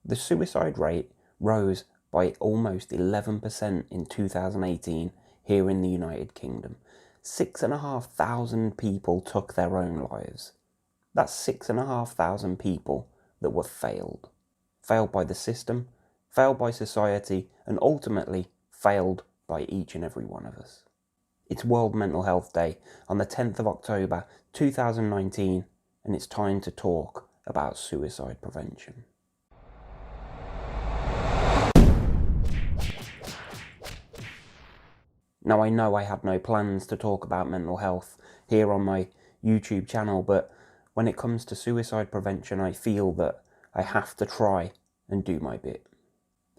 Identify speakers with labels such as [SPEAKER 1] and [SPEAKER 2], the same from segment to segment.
[SPEAKER 1] The suicide rate rose by almost 11% in 2018 here in the United Kingdom. 6,500 people took their own lives. That's 6,500 people that were failed. Failed by the system, failed by society, and ultimately failed by each and every one of us. It's World Mental Health Day on the 10th of October 2019, and it's time to talk about suicide prevention. Now, I know I had no plans to talk about mental health here on my YouTube channel, but when it comes to suicide prevention, I feel that I have to try and do my bit.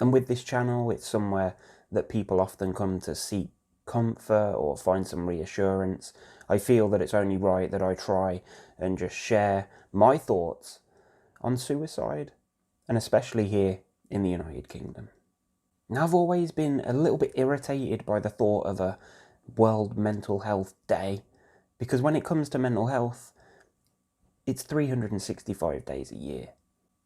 [SPEAKER 1] And with this channel, it's somewhere that people often come to seek comfort or find some reassurance. I feel that it's only right that I try and just share my thoughts on suicide, and especially here in the United Kingdom. Now, I've always been a little bit irritated by the thought of a World Mental Health Day, because when it comes to mental health, it's 365 days a year.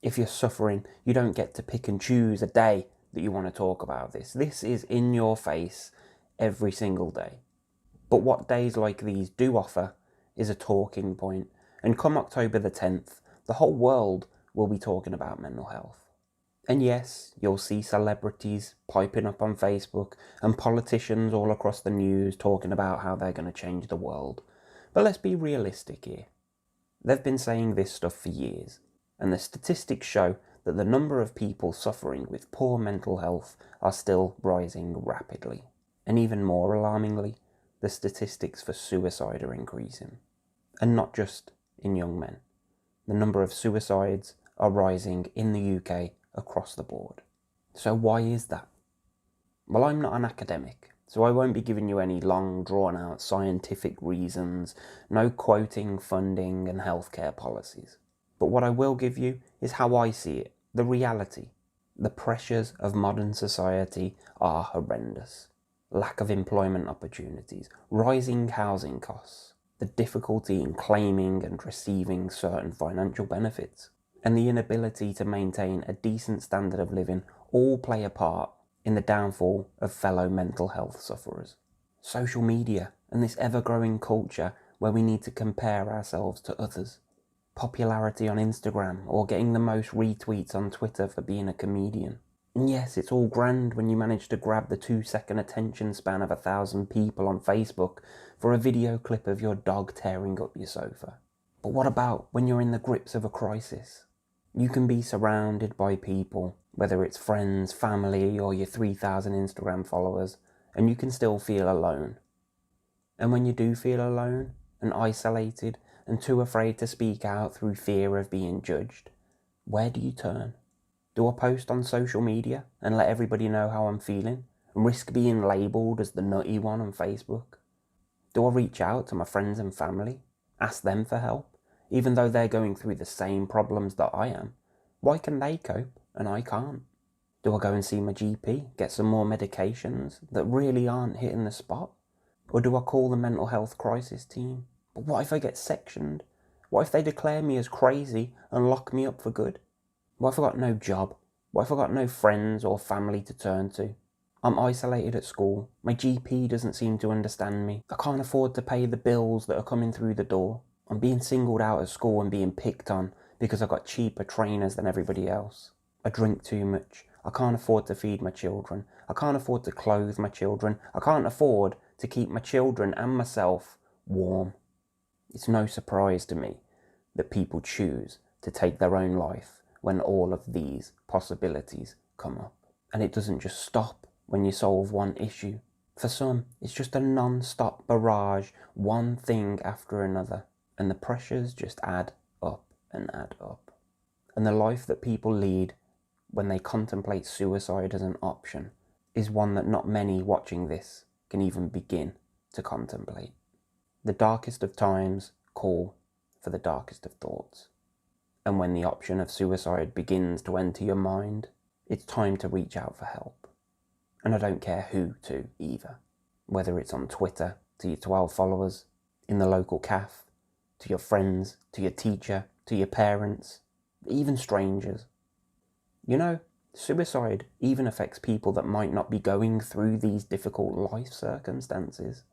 [SPEAKER 1] If you're suffering, you don't get to pick and choose a day that you want to talk about this. This is in your face every single day. But what days like these do offer is a talking point, and come October the 10th, the whole world will be talking about mental health. And yes, you'll see celebrities piping up on Facebook and politicians all across the news talking about how they're going to change the world. But let's be realistic here. They've been saying this stuff for years, and the statistics show that the number of people suffering with poor mental health are still rising rapidly. And even more alarmingly, the statistics for suicide are increasing. And not just in young men. The number of suicides are rising in the UK across the board. So why is that? Well, I'm not an academic, so I won't be giving you any long drawn out scientific reasons, no quoting funding and healthcare policies. But what I will give you is how I see it, the reality. The pressures of modern society are horrendous. Lack of employment opportunities, rising housing costs, the difficulty in claiming and receiving certain financial benefits, and the inability to maintain a decent standard of living all play a part in the downfall of fellow mental health sufferers. Social media and this ever-growing culture where we need to compare ourselves to others. Popularity on Instagram or getting the most retweets on Twitter for being a comedian. And yes, it's all grand when you manage to grab the 2-second attention span of 1,000 people on Facebook for a video clip of your dog tearing up your sofa. But what about when you're in the grips of a crisis? You can be surrounded by people, whether it's friends, family, or your 3,000 Instagram followers, and you can still feel alone. And when you do feel alone and isolated and too afraid to speak out through fear of being judged, where do you turn? Do I post on social media and let everybody know how I'm feeling and risk being labelled as the nutty one on Facebook? Do I reach out to my friends and family, ask them for help? Even though they're going through the same problems that I am? Why can they cope and I can't? Do I go and see my GP, get some more medications that really aren't hitting the spot? Or do I call the mental health crisis team? But what if I get sectioned? What if they declare me as crazy and lock me up for good? What if I got no job? What if I got no friends or family to turn to? I'm isolated at school. My GP doesn't seem to understand me. I can't afford to pay the bills that are coming through the door. I'm being singled out at school and being picked on because I got cheaper trainers than everybody else. I drink too much. I can't afford to feed my children. I can't afford to clothe my children. I can't afford to keep my children and myself warm. It's no surprise to me that people choose to take their own life when all of these possibilities come up. And it doesn't just stop when you solve one issue. For some, it's just a non-stop barrage, one thing after another. And the pressures just add up and add up. And the life that people lead when they contemplate suicide as an option is one that not many watching this can even begin to contemplate. The darkest of times call for the darkest of thoughts. And when the option of suicide begins to enter your mind, it's time to reach out for help. And I don't care who to either. Whether it's on Twitter to your 12 followers, in the local cafe, to your friends, to your teacher, to your parents, even strangers. You know, suicide even affects people that might not be going through these difficult life circumstances.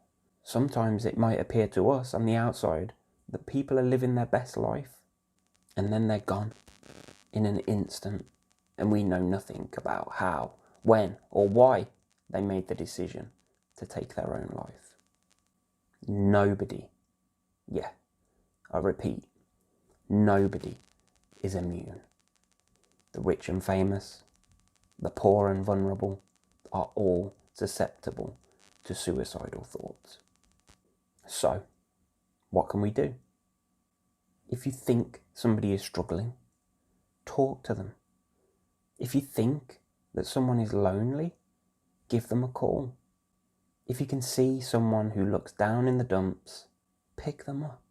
[SPEAKER 1] Sometimes it might appear to us on the outside that people are living their best life, and then they're gone in an instant, and we know nothing about how, when, or why they made the decision to take their own life. Nobody, yeah, I repeat, nobody is immune. The rich and famous, the poor and vulnerable are all susceptible to suicidal thoughts. So, what can we do? If you think somebody is struggling, talk to them. If you think that someone is lonely, give them a call. If you can see someone who looks down in the dumps, pick them up.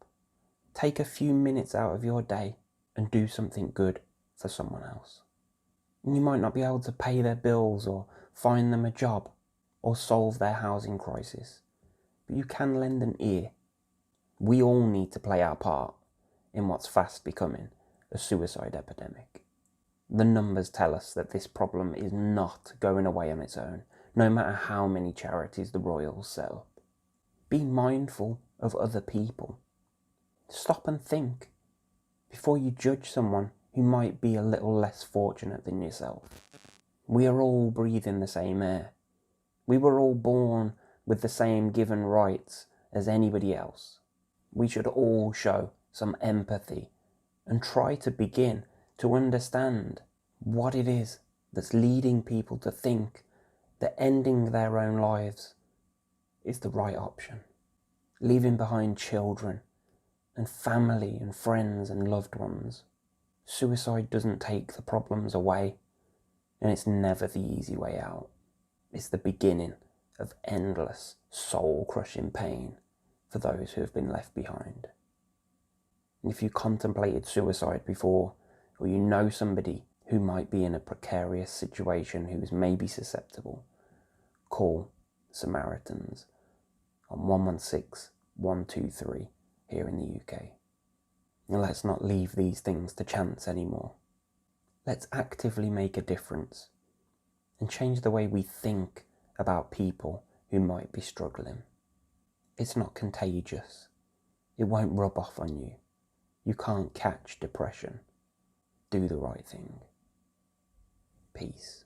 [SPEAKER 1] Take a few minutes out of your day and do something good for someone else. And you might not be able to pay their bills or find them a job or solve their housing crisis, but you can lend an ear. We all need to play our part in what's fast becoming a suicide epidemic. The numbers tell us that this problem is not going away on its own, no matter how many charities the Royals set up. Be mindful of other people. Stop and think before you judge someone who might be a little less fortunate than yourself. We are all breathing the same air. We were all born with the same given rights as anybody else. We should all show some empathy and try to begin to understand what it is that's leading people to think that ending their own lives is the right option. Leaving behind children and family and friends and loved ones. Suicide doesn't take the problems away, and it's never the easy way out. It's the beginning of endless, soul-crushing pain for those who have been left behind. And if you contemplated suicide before, or you know somebody who might be in a precarious situation who is maybe susceptible, call Samaritans on 116 123 here in the UK. And let's not leave these things to chance anymore. Let's actively make a difference and change the way we think about people who might be struggling. It's not contagious. It won't rub off on you. You can't catch depression. Do the right thing. Peace.